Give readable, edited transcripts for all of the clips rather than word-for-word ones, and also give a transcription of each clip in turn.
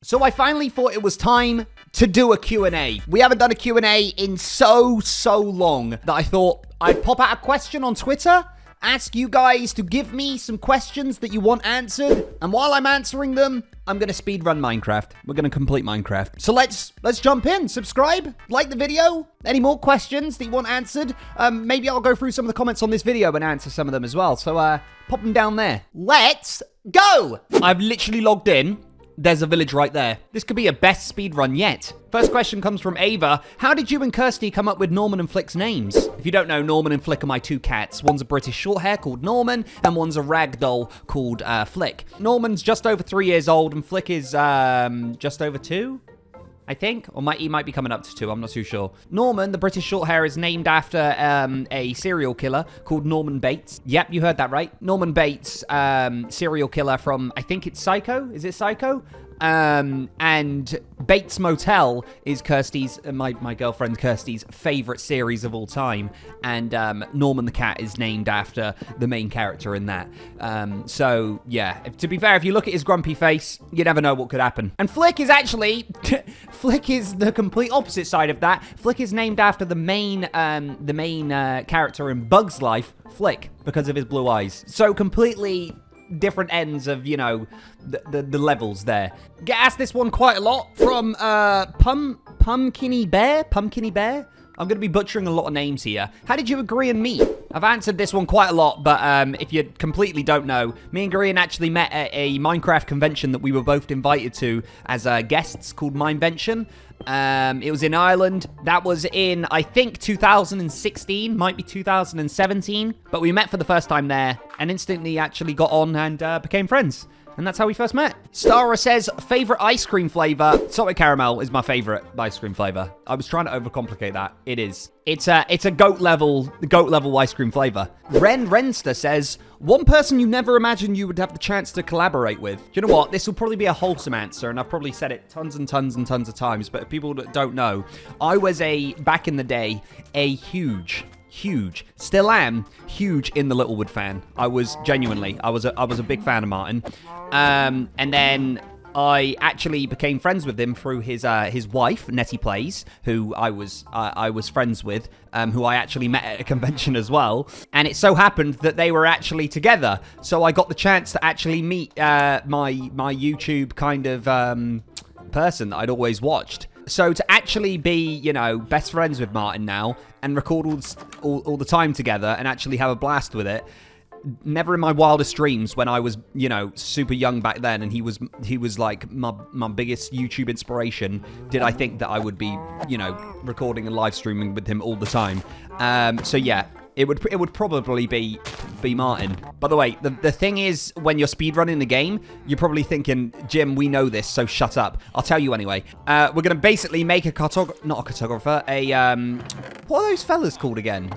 So I finally thought it was time to do a Q&A. We haven't done a Q&A in so long that I thought I'd pop out a question on Twitter, ask you guys to give me some questions that you want answered, and while I'm answering them, I'm going to speedrun Minecraft. We're going to complete Minecraft. So let's jump in. Subscribe, like the video. Any more questions that you want answered? Maybe I'll go through some of the comments on this video and answer some of them as well. So pop them down there. Let's go! I've literally logged in. There's a village right there. This could be a best speedrun yet. First question comes from Ava. How did you and Kirsty come up with Norman and Flick's names? If you don't know, Norman and Flick are my two cats. One's a British Shorthair called Norman, and one's a ragdoll called Flick. Norman's just over 3 years old, and Flick is just over 2, I think. Or he might be coming up to 2, I'm not too sure. Norman, the British Shorthair, is named after a serial killer called Norman Bates. Yep, you heard that right. Norman Bates, serial killer from, I think it's Psycho? Is it Psycho? And Bates Motel is Kirsty's, my girlfriend Kirsty's favorite series of all time. And Norman the cat is named after the main character in that. So yeah, to be fair, if you look at his grumpy face, you never know what could happen. And Flick is actually, Flick is the complete opposite side of that. Flick is named after the main character in Bug's Life, Flick, because of his blue eyes. So completely different ends of, you know, the levels there. Get asked this one quite a lot from Pumpkiny Bear. I'm going to be butchering a lot of names here. How did you and Grian meet? I've answered this one quite a lot, but if you completely don't know, me and Grian actually met at a Minecraft convention that we were both invited to as guests called Minevention. It was in Ireland. That was in, I think, 2016, might be 2017. But we met for the first time there and instantly actually got on and became friends. And that's how we first met. Stara says, favorite ice cream flavor. Salted caramel is my favorite ice cream flavor. I was trying to overcomplicate that. It is. It's a goat level ice cream flavor. Renster says, one person you never imagined you would have the chance to collaborate with. Do you know what? This will probably be a wholesome answer, and I've probably said it tons and tons and tons of times, but people that don't know, I was back in the day, a huge, still am huge in the Littlewood fan. I was genuinely, I was a big fan of Martin. And then I actually became friends with him through his wife, Nettie Plays, who I was friends with, who I actually met at a convention as well. And it so happened that they were actually together. So I got the chance to actually meet my YouTube kind of person that I'd always watched. So to actually be, you know, best friends with Martin now and record all the time together and actually have a blast with it, never in my wildest dreams when I was, you know, super young back then and he was like my biggest YouTube inspiration, did I think that I would be, you know, recording and live streaming with him all the time. So yeah, it would probably be Martin. By the way, the thing is, when you're speedrunning the game, you're probably thinking, Jim, we know this, so shut up. I'll tell you anyway. We're going to basically make not a cartographer, what are those fellas called again?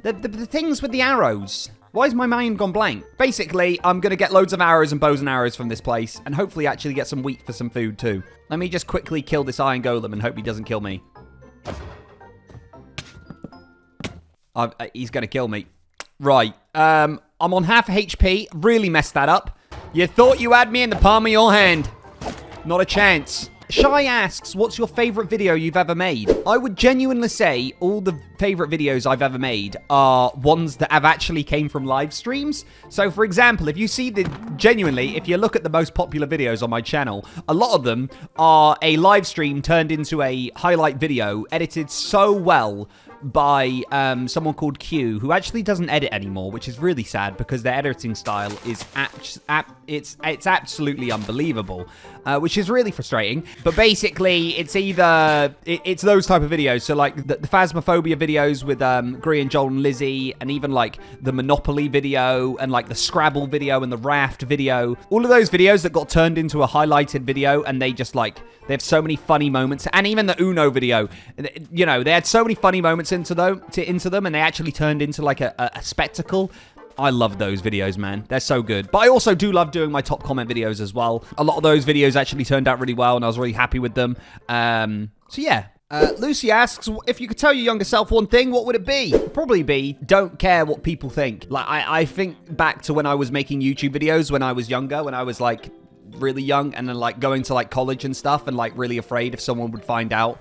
The things with the arrows. Why has my mind gone blank? Basically, I'm going to get loads of arrows and bows and arrows from this place, and hopefully actually get some wheat for some food too. Let me just quickly kill this iron golem and hope he doesn't kill me. He's going to kill me. Right. I'm on half HP. Really messed that up. You thought you had me in the palm of your hand. Not a chance. Shy asks, what's your favorite video you've ever made? I would genuinely say all the favorite videos I've ever made are ones that have actually came from live streams. So for example, if you see if you look at the most popular videos on my channel, a lot of them are a live stream turned into a highlight video edited so well by someone called Q, who actually doesn't edit anymore, which is really sad because their editing style is it's absolutely unbelievable, which is really frustrating. But basically, it's either it's those type of videos. So like the Phasmophobia videos with Grian, Joel, and Lizzie, and even like the Monopoly video and like the Scrabble video and the Raft video. All of those videos that got turned into a highlighted video, and they just like they have so many funny moments. And even the Uno video, you know, they had so many funny moments into them, and they actually turned into like a spectacle. I love those videos, man. They're so good. But I also do love doing my top comment videos as well. A lot of those videos actually turned out really well, and I was really happy with them. So yeah. Lucy asks, if you could tell your younger self one thing, what would it be? Probably be, don't care what people think. Like, I think back to when I was making YouTube videos when I was younger, when I was like really young, and then like going to like college and stuff, and like really afraid if someone would find out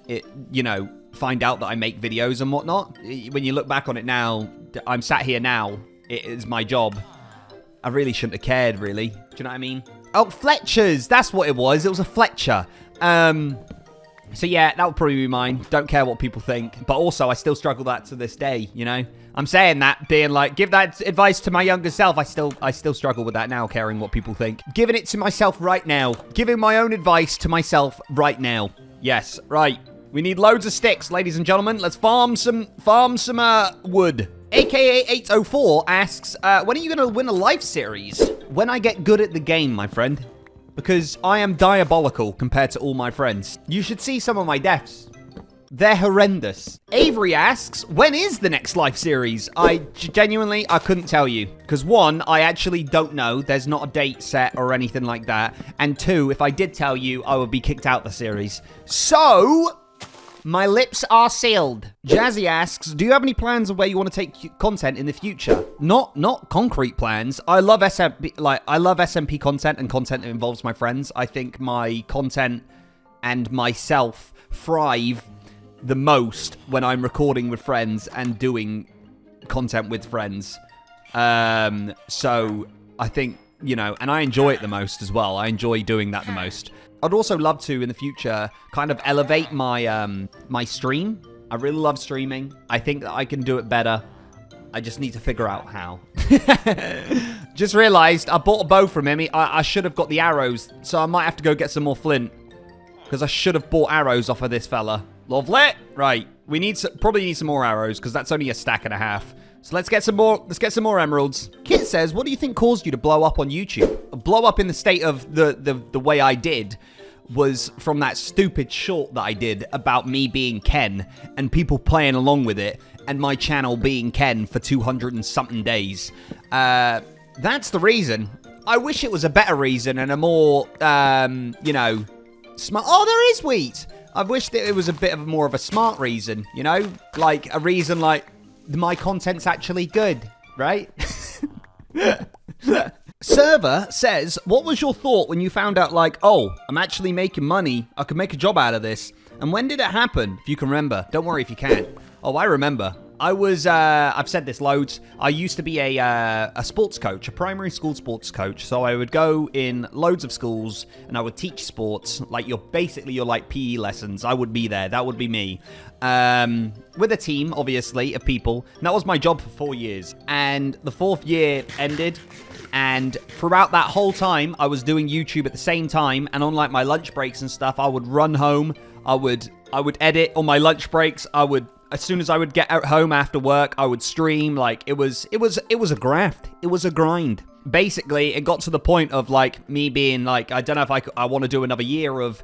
that I make videos and whatnot. When you look back on it now, I'm sat here now. It is my job. I really shouldn't have cared, really. Do you know what I mean? Oh, Fletcher's. That's what it was. It was a Fletcher. So yeah, that would probably be mine. Don't care what people think. But also, I still struggle that to this day, you know? I'm saying that, being like, give that advice to my younger self. I still struggle with that now, caring what people think. Giving it to myself right now. Giving my own advice to myself right now. Yes, right. We need loads of sticks, ladies and gentlemen. Let's farm some wood. AKA 804 asks, when are you going to win a life series? When I get good at the game, my friend. Because I am diabolical compared to all my friends. You should see some of my deaths. They're horrendous. Avery asks, when is the next life series? I couldn't tell you. Because one, I actually don't know. There's not a date set or anything like that. And two, if I did tell you, I would be kicked out the series. So, my lips are sealed. Jazzy asks, do you have any plans of where you want to take content in the future? Not concrete plans. I love SMP content and content that involves my friends. I think my content and myself thrive the most when I'm recording with friends and doing content with friends. So I think, you know, and I enjoy it the most as well. I enjoy doing that the most. I'd also love to, in the future, kind of elevate my my stream. I really love streaming. I think that I can do it better. I just need to figure out how. Just realized I bought a bow from him. I should have got the arrows, so I might have to go get some more flint. Because I should have bought arrows off of this fella. Lovely. Right. We probably need some more arrows, because that's only a stack and a half. So let's get some more. Let's get some more emeralds. Kit says, "What do you think caused you to blow up on YouTube? Blow up in the state of the way I did was from that stupid short that I did about me being Ken and people playing along with it, and my channel being Ken for 200 and something days. That's the reason. I wish it was a better reason and a more you know, smart. Oh, there is wheat. I wish that it was a bit of more of a smart reason. You know, like a reason like." My content's actually good, right? Server says, what was your thought when you found out, like, oh, I'm actually making money. I could make a job out of this. And when did it happen? If you can remember. Don't worry if you can't. Oh, I remember. I was, I've said this loads. I used to be a sports coach, a primary school sports coach. So I would go in loads of schools and I would teach sports. Like your like PE lessons. I would be there. That would be me. With a team, obviously, of people. And that was my job for 4 years. And the 4th year ended. And throughout that whole time, I was doing YouTube at the same time. And on like my lunch breaks and stuff, I would run home. I would edit on my lunch breaks. As soon as I would get out home after work, I would stream. Like it was a graft. It was a grind. Basically, it got to the point of like me being like, I don't know if I want to do another year of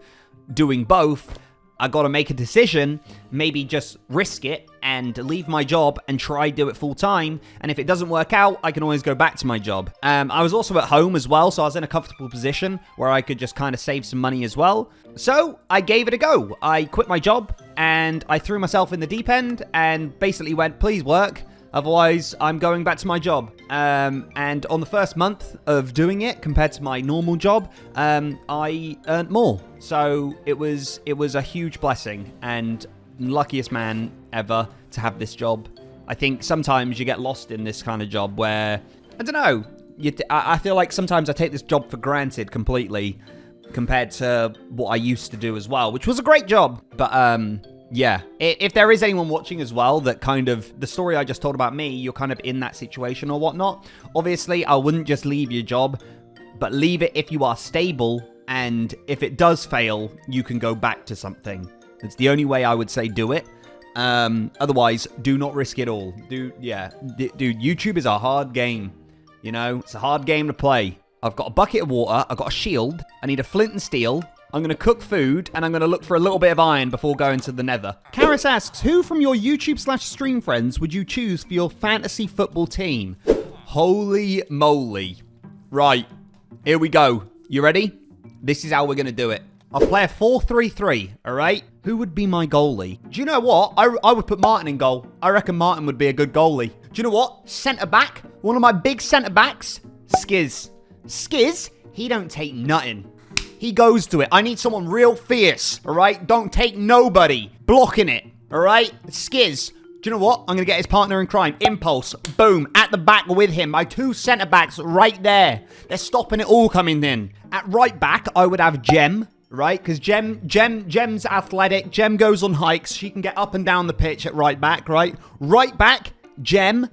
doing both. I got to make a decision, maybe just risk it and leave my job and try do it full time. And if it doesn't work out, I can always go back to my job. I was also at home as well, so I was in a comfortable position where I could just kind of save some money as well. So I gave it a go. I quit my job and I threw myself in the deep end and basically went, please work. Otherwise, I'm going back to my job. And on the first month of doing it, compared to my normal job, I earned more. So it was a huge blessing and luckiest man ever to have this job. I think sometimes you get lost in this kind of job where, I don't know, I feel like sometimes I take this job for granted completely compared to what I used to do as well, which was a great job. But, yeah, if there is anyone watching as well that kind of, the story I just told about me, you're kind of in that situation or whatnot, obviously I wouldn't just leave your job, but leave it if you are stable, and if it does fail, you can go back to something. It's the only way I would say do it. Otherwise, do not risk it all. Dude, YouTube is a hard game, you know? It's a hard game to play. I've got a bucket of water, I've got a shield, I need a flint and steel, I'm going to cook food, and I'm going to look for a little bit of iron before going to the nether. Karis asks, who from your YouTube/stream friends would you choose for your fantasy football team? Holy moly. Right, here we go. You ready? This is how we're going to do it. I'll play a 4-3-3, all right? Who would be my goalie? Do you know what? I would put Martin in goal. I reckon Martin would be a good goalie. Do you know what? Centre-back, one of my big centre-backs, Skiz. Skiz He don't take nothing. He goes to it. I need someone real fierce, all right? Don't take nobody. Blocking it, all right? Skiz. Do you know what? I'm going to get his partner in crime. Impulse. Boom. At the back with him. My two centre-backs right there. They're stopping it all coming in. At right back, I would have Gem, right? Because Gem's athletic. Gem goes on hikes. She can get up and down the pitch at right back, right? Right back, Gem.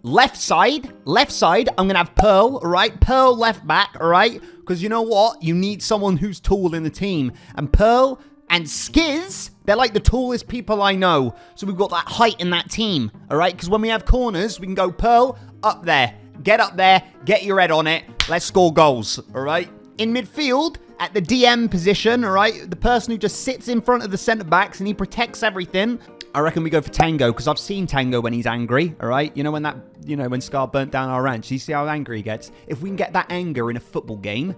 Left side, I'm going to have Pearl, all right? Pearl left back, all right? Because you know what? You need someone who's tall in the team. And Pearl and Skiz, they're like the tallest people I know. So we've got that height in that team, all right? Because when we have corners, we can go Pearl up there. Get up there, get your head on it. Let's score goals, all right? In midfield, at the DM position, all right? The person who just sits in front of the centre-backs and he protects everything. I reckon we go for Tango, because I've seen Tango when he's angry, all right? You know, when Scar burnt down our ranch, you see how angry he gets? If we can get that anger in a football game,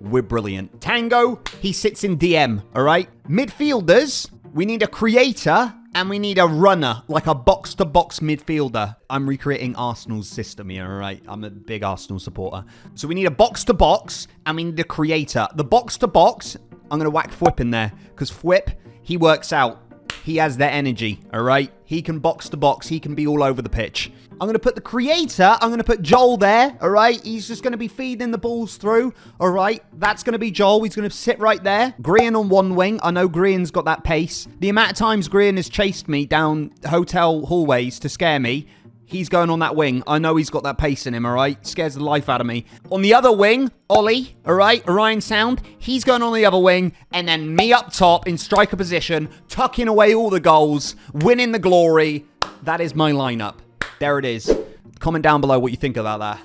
we're brilliant. Tango, he sits in DM, all right? Midfielders, we need a creator and we need a runner, like a box-to-box midfielder. I'm recreating Arsenal's system here, all right? I'm a big Arsenal supporter. So we need a box-to-box and we need a creator. The box-to-box, I'm going to whack Fwip in there, because Fwip, he works out. He has that energy, all right? He can box to box. He can be all over the pitch. I'm going to put the creator. I'm going to put Joel there, all right? He's just going to be feeding the balls through, all right? That's going to be Joel. He's going to sit right there. Grian on one wing. I know Grian's got that pace. The amount of times Grian has chased me down hotel hallways to scare me, he's going on that wing. I know he's got that pace in him, all right? Scares the life out of me. On the other wing, Ollie, all right? Orion Sound, he's going on the other wing. And then me up top in striker position, tucking away all the goals, winning the glory. That is my lineup. There it is. Comment down below what you think about that.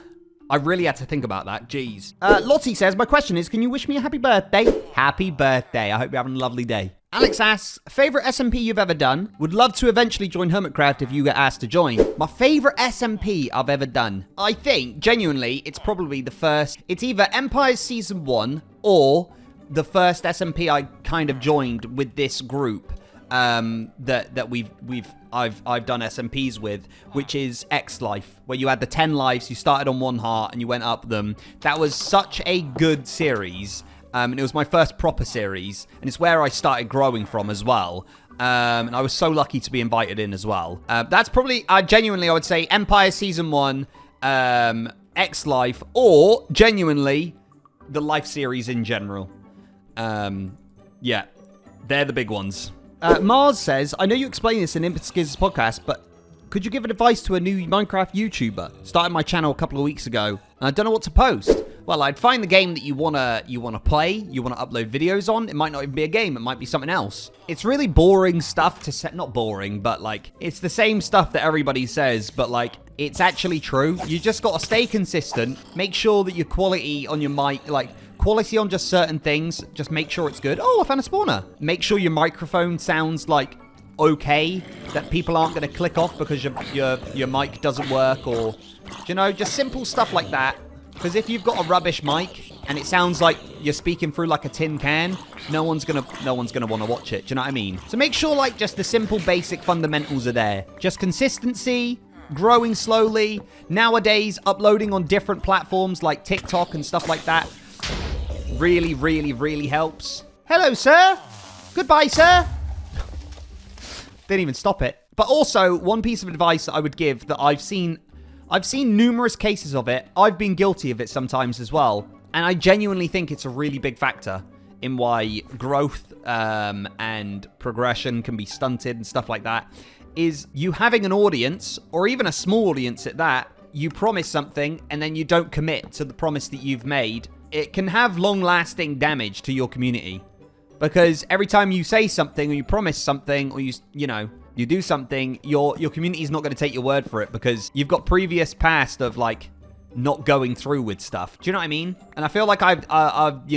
I really had to think about that. Jeez. Lottie says, my question is, can you wish me a happy birthday? Happy birthday. I hope you're having a lovely day. Alex asks, favorite SMP you've ever done? Would love to eventually join Hermitcraft if you get asked to join. My favorite SMP I've ever done. I think, genuinely, it's probably the first. It's either Empires Season 1 or the first SMP I kind of joined with this group that I've done SMPs with, which is X Life, where you had the 10 lives, you started on 1 heart and you went up them. That was such a good series. And it was my first proper series, and it's where I started growing from as well. And I was so lucky to be invited in as well. That's probably, genuinely, I would say Empire Season 1, X Life, or genuinely the Life series in general. Yeah, they're the big ones. Mars says, I know you explained this in Impiskiz's podcast, but could you give advice to a new Minecraft YouTuber? Started my channel a couple of weeks ago, and I don't know what to post. Well, I'd find the game that you wanna play, you wanna upload videos on. It might not even be a game, it might be something else. It's really boring stuff to set, not boring, but like, it's the same stuff that everybody says, but like, it's actually true. You just gotta stay consistent, make sure that your quality on your mic, like, quality on just certain things, just make sure it's good. Oh, I found a spawner. Make sure your microphone sounds like okay, that people aren't gonna click off because your mic doesn't work, or, you know, just simple stuff like that. Because if you've got a rubbish mic and it sounds like you're speaking through like a tin can, no one's gonna want to watch it. Do you know what I mean? So make sure like just the simple basic fundamentals are there. Just consistency, growing slowly. Nowadays, uploading on different platforms like TikTok and stuff like that really, really, really helps. Hello, sir. Goodbye, sir. Didn't even stop it. But also, one piece of advice that I would give that I've seen numerous cases of it. I've been guilty of it sometimes as well. And I genuinely think it's a really big factor in why growth and progression can be stunted and stuff like that, is you having an audience, or even a small audience at that, you promise something and then you don't commit to the promise that you've made. It can have long-lasting damage to your community. Because every time you say something, or you promise something, or you do something, your community is not going to take your word for it, because you've got previous past of like not going through with stuff. Do you know what I mean? And I feel like I've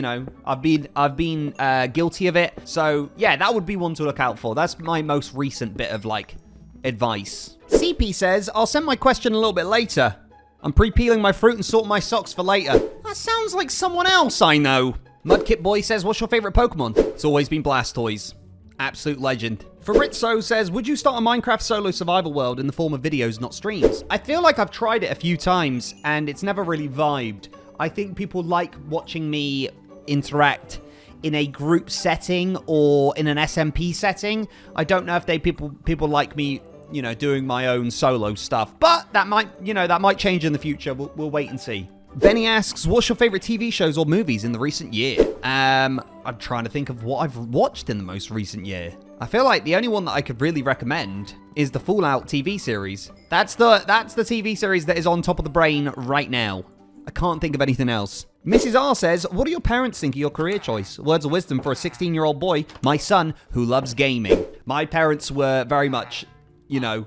been guilty of it. So yeah, that would be one to look out for. That's my most recent bit of like advice. CP says, I'll send my question a little bit later. I'm pre-peeling my fruit and sorting my socks for later. That sounds like someone else I know. Mudkip Boy says, what's your favorite Pokemon? It's always been Blastoise. Absolute legend. Fabrizio says, would you start a Minecraft solo survival world in the form of videos, not streams? I feel like I've tried it a few times, and it's never really vibed. I think people like watching me interact in a group setting or in an SMP setting. I don't know if people like me, you know, doing my own solo stuff, but that might change in the future. We'll wait and see. Benny asks, what's your favorite TV shows or movies in the recent year? I'm trying to think of what I've watched in the most recent year. I feel like the only one that I could really recommend is the Fallout TV series. That's the TV series that is on top of the brain right now. I can't think of anything else. Mrs. R says, what do your parents think of your career choice? Words of wisdom for a 16-year-old boy, my son, who loves gaming. My parents were very much, you know,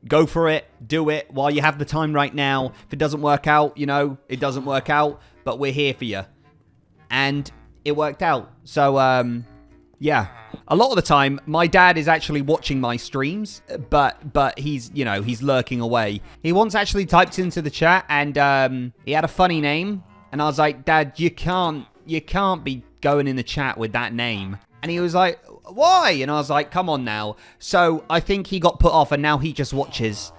go for it, do it while you have the time right now. If it doesn't work out, you know, it doesn't work out, but we're here for you. And it worked out. So, yeah. A lot of the time, my dad is actually watching my streams, but he's, you know, he's lurking away. He once actually typed into the chat, and he had a funny name, and I was like, Dad, you can't be going in the chat with that name. And he was like, why? And I was like, come on now. So I think he got put off, and now he just watches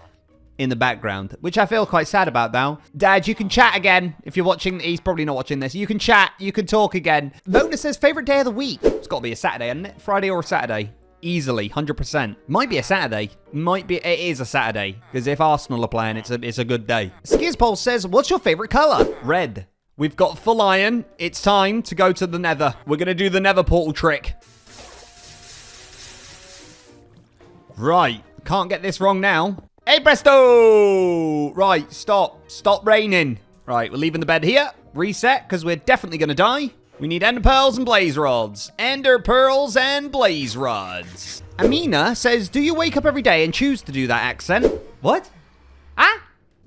in the background, which I feel quite sad about now. Dad, you can chat again. If you're watching, he's probably not watching this. You can chat, you can talk again. Mona says, favorite day of the week. It's got to be a Saturday, isn't it? Friday or a Saturday. Easily, 100%. Might be a Saturday. It is a Saturday. Because if Arsenal are playing, it's a good day. Skizpole says, what's your favorite color? Red. We've got full iron. It's time to go to the nether. We're going to do the nether portal trick. Right. Can't get this wrong now. Hey, presto! Right, stop. Stop raining. Right, we're leaving the bed here. Reset, because we're definitely going to die. We need ender pearls and blaze rods. Ender pearls and blaze rods. Amina says, do you wake up every day and choose to do that accent? What? Ah?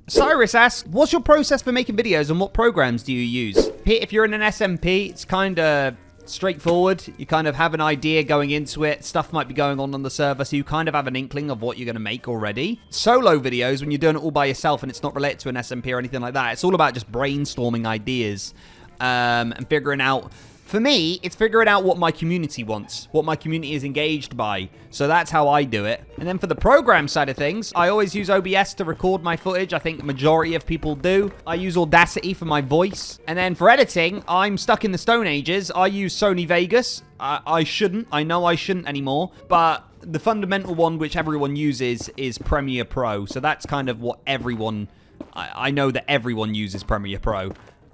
Cyrus asks, what's your process for making videos and what programs do you use? If you're in an SMP, it's kind of straightforward. You kind of have an idea going into it. Stuff might be going on the server, so you kind of have an inkling of what you're going to make already. Solo videos, when you're doing it all by yourself and it's not related to an SMP or anything like that, it's all about just brainstorming ideas and figuring out. For me, it's figuring out what my community wants, what my community is engaged by. So that's how I do it. And then for the program side of things, I always use OBS to record my footage. I think the majority of people do. I use Audacity for my voice. And then for editing, I'm stuck in the Stone Ages. I use Sony Vegas. I shouldn't. I know I shouldn't anymore. But the fundamental one, which everyone uses, is Premiere Pro. So that's kind of what everyone... I know that everyone uses Premiere Pro.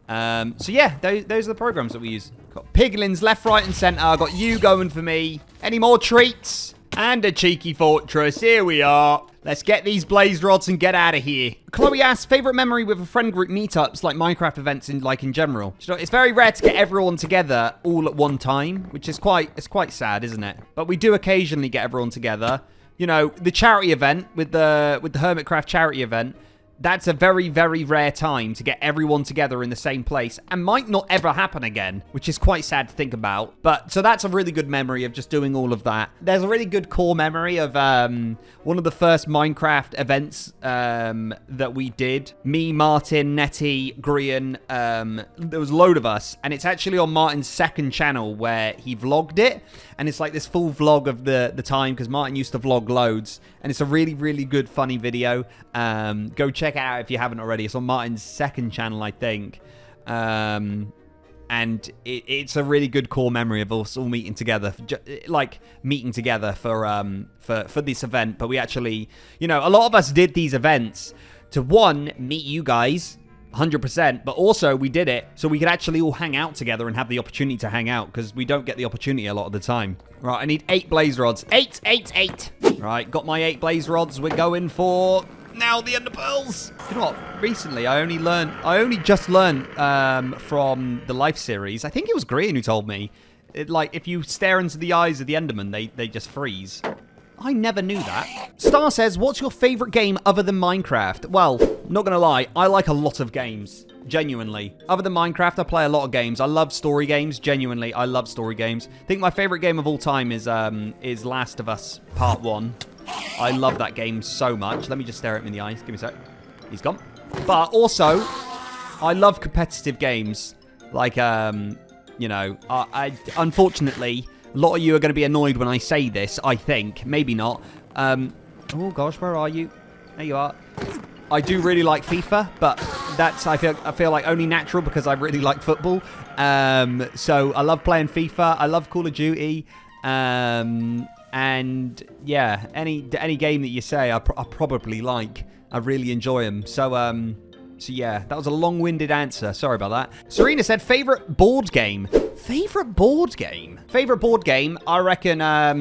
So yeah, those are the programs that we use. Got piglins left, right, and center. Got you going for me. Any more treats? And a cheeky fortress. Here we are. Let's get these blaze rods and get out of here. Chloe asks, favorite memory with a friend group meetups, like Minecraft events in general. It's very rare to get everyone together all at one time, which is quite sad, isn't it? But we do occasionally get everyone together. You know, the charity event with the Hermitcraft charity event. That's a very, very rare time to get everyone together in the same place and might not ever happen again, which is quite sad to think about. But so that's a really good memory of just doing all of that. There's a really good core memory of one of the first Minecraft events that we did. Me, Martin, Nettie, Grian, there was a load of us. And it's actually on Martin's second channel where he vlogged it. And it's like this full vlog of the time because Martin used to vlog loads. And it's a really, really good, funny video. Go check it out if you haven't already. It's on Martin's second channel, I think. And it's a really good core memory of us all meeting together. Like, meeting together for this event. But we actually, you know, a lot of us did these events to, one, meet you guys, 100%, but also we did it so we could actually all hang out together and have the opportunity to hang out because we don't get the opportunity a lot of the time. Right, I need 8 blaze rods. 8. Right, got my 8 blaze rods. We're going for now the ender pearls. You know what? Recently, I only just learned from the Life series. I think it was Grian who told me, like, if you stare into the eyes of the Enderman, they just freeze. I never knew that. Star says, what's your favorite game other than Minecraft? Well, not gonna lie, I like a lot of games. Genuinely. Other than Minecraft, I play a lot of games. I love story games. Genuinely, I love story games. I think my favorite game of all time is Last of Us Part 1. I love that game so much. Let me just stare at him in the eyes. Give me a sec. He's gone. But also, I love competitive games. Like, you know, I unfortunately... A lot of you are going to be annoyed when I say this, I think. Maybe not. Oh, gosh, where are you? There you are. I do really like FIFA, but that's I feel like only natural because I really like football. So I love playing FIFA. I love Call of Duty. And yeah, any game that you say, I probably like. I really enjoy them. So yeah, that was a long-winded answer. Sorry about that. Serena said, favorite board game. Favorite board game? Favorite board game, I reckon, I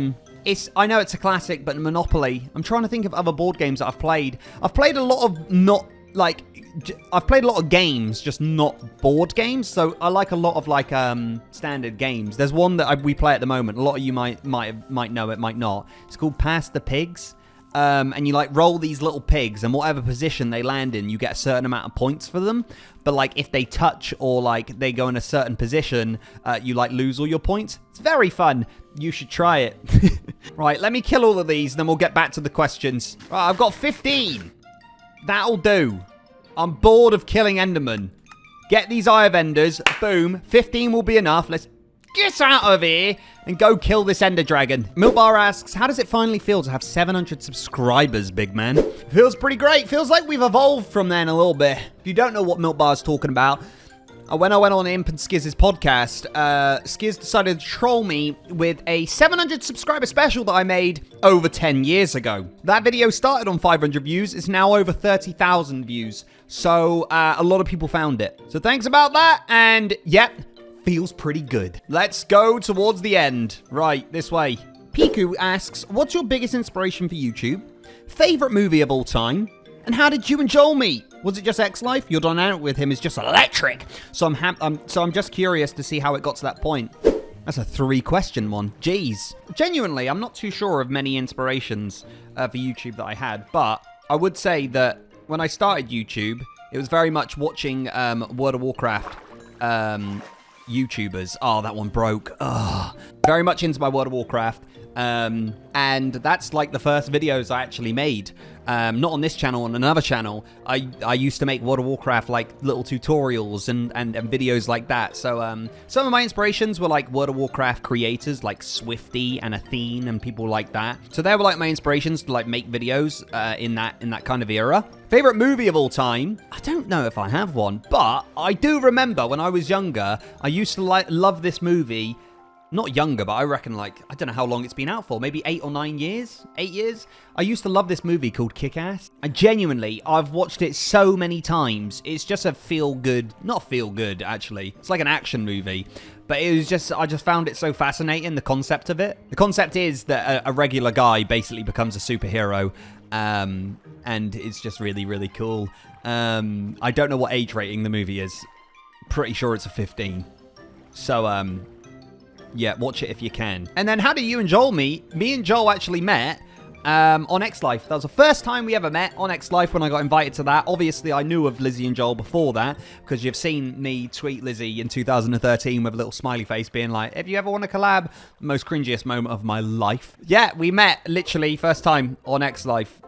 know it's a classic, but Monopoly. I'm trying to think of other board games that I've played. I've played a lot of I've played a lot of games, just not board games. So I like a lot of standard games. There's one that we play at the moment. A lot of you might know it, might not. It's called Pass the Pigs. And you roll these little pigs, and whatever position they land in, you get a certain amount of points for them. But if they touch or they go in a certain position, you lose all your points. It's very fun. You should try it. Right, let me kill all of these, and then we'll get back to the questions. Right, I've got 15. That'll do. I'm bored of killing Enderman. Get these Eye of Enders. Boom. 15 will be enough. Let's get out of here and go kill this Ender Dragon. Milkbar asks, how does it finally feel to have 700 subscribers, big man? Feels pretty great. Feels like we've evolved from then a little bit. If you don't know what Milkbar's talking about, when I went on Imp and Skiz's podcast, Skiz decided to troll me with a 700 subscriber special that I made over 10 years ago. That video started on 500 views. It's now over 30,000 views. So a lot of people found it. So thanks about that. And yep, feels pretty good. Let's go towards the end. Right, this way. Piku asks, what's your biggest inspiration for YouTube? Favorite movie of all time? And how did you and Joel meet? Was it just X-Life? Your dynamic with him is just electric. So I'm just curious to see how it got to that point. That's a 3-question one. Jeez. Genuinely, I'm not too sure of many inspirations for YouTube that I had, but I would say that when I started YouTube, it was very much watching World of Warcraft YouTubers. Oh, that one broke. Oh. Very much into my World of Warcraft. And that's the first videos I actually made. Not on this channel, on another channel. I used to make World of Warcraft little tutorials and videos like that. So some of my inspirations were World of Warcraft creators like Swifty and Athene and people like that. So they were my inspirations to make videos in that kind of era. Favorite movie of all time? I don't know if I have one, but I do remember when I was younger, I used to love this movie. Not younger, but I reckon I don't know how long it's been out for. Maybe 8 or 9 years? 8 years? I used to love this movie called Kick-Ass. I've watched it so many times. It's just a feel-good, not feel-good, actually. It's like an action movie. But it was I just found it so fascinating, the concept of it. The concept is that a regular guy basically becomes a superhero. And it's just really, really cool. I don't know what age rating the movie is. Pretty sure it's a 15. So, yeah, watch it if you can. And then how did you and Joel meet? Me and Joel actually met on X-Life. That was the first time we ever met on X-Life when I got invited to that. Obviously, I knew of Lizzie and Joel before that because you've seen me tweet Lizzie in 2013 with a little smiley face being like, if you ever want to collab, most cringiest moment of my life. Yeah, we met literally first time on X-Life,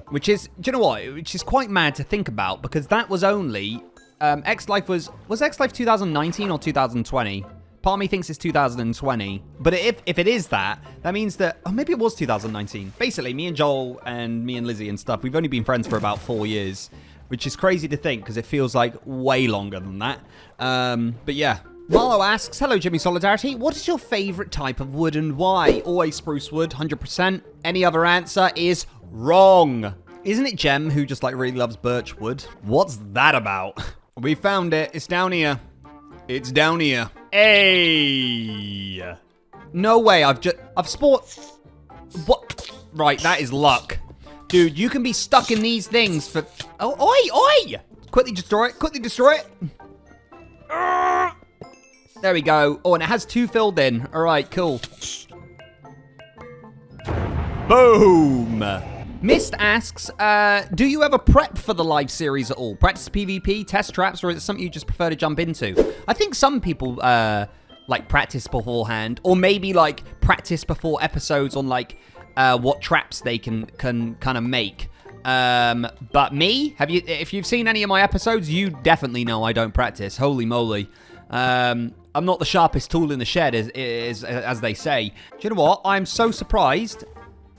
which is, do you know what? Which is quite mad to think about because that was only, X-Life was X-Life 2019 or 2020? Part of me thinks it's 2020. But if it is that means that... Oh, maybe it was 2019. Basically, me and Joel and me and Lizzie and stuff, we've only been friends for about 4 years. Which is crazy to think, because it feels like way longer than that. But yeah. Marlo asks, hello Jimmy Solidarity. What is your favourite type of wood and why? Always spruce wood, 100%. Any other answer is wrong. Isn't it Jem who just really loves birch wood? What's that about? We found it. It's down here. It's down here. Hey! No way, I've sport... What? Right, that is luck. Dude, you can be stuck in these things for... Oh, oi! Quickly destroy it, quickly destroy it. There we go. Oh, and it has 2 filled in. Alright, cool. Boom! Mist asks, do you ever prep for the live series at all? Practice PvP, test traps, or is it something you just prefer to jump into? I think some people, practice beforehand, or maybe, practice before episodes on, what traps they can kind of make. But me, if you've seen any of my episodes, you definitely know I don't practice. Holy moly. I'm not the sharpest tool in the shed, as they say. Do you know what? I'm so surprised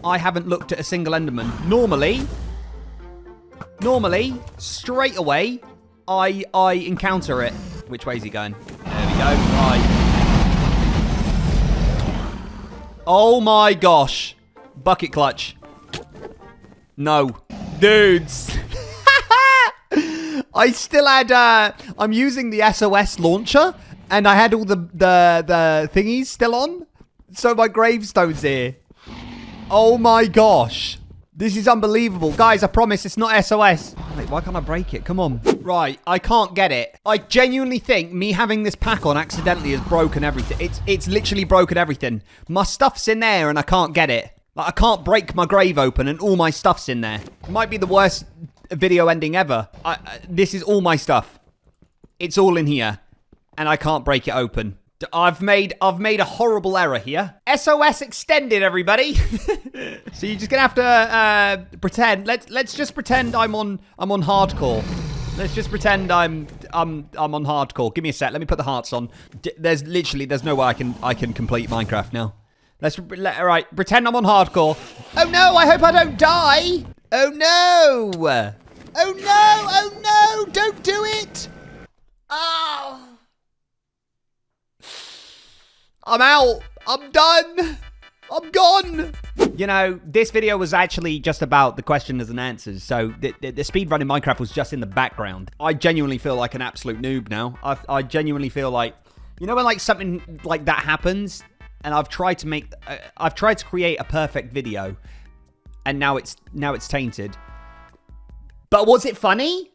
I haven't looked at a single Enderman. Normally, straight away, I encounter it. Which way is he going? There we go. Right. Oh my gosh. Bucket clutch. No. Dudes. I still had, I'm using the SOS launcher, and I had all the thingies still on. So my gravestone's here. Oh my gosh. This is unbelievable. Guys, I promise it's not SOS. Wait, why can't I break it? Come on. Right, I can't get it. I genuinely think me having this pack on accidentally has broken everything. It's literally broken everything. My stuff's in there and I can't get it. Like, I can't break my grave open and all my stuff's in there. It might be the worst video ending ever. This is all my stuff. It's all in here. And I can't break it open. I've made a horrible error here. SOS extended, everybody. So you're just gonna have to pretend. Let's just pretend I'm on hardcore. Let's just pretend I'm on hardcore. Give me a sec. Let me put the hearts on. There's no way I can complete Minecraft now. All right, pretend I'm on hardcore. Oh no! I hope I don't die. Oh no! Oh no! Oh no! Don't do it! Oh. I'm out. I'm done. I'm gone. You know, this video was actually just about the questions and answers. So the speedrun in Minecraft was just in the background. I genuinely feel like an absolute noob now. I genuinely feel like, you know, when like something like that happens, and I've tried to create a perfect video, and now it's tainted. But was it funny?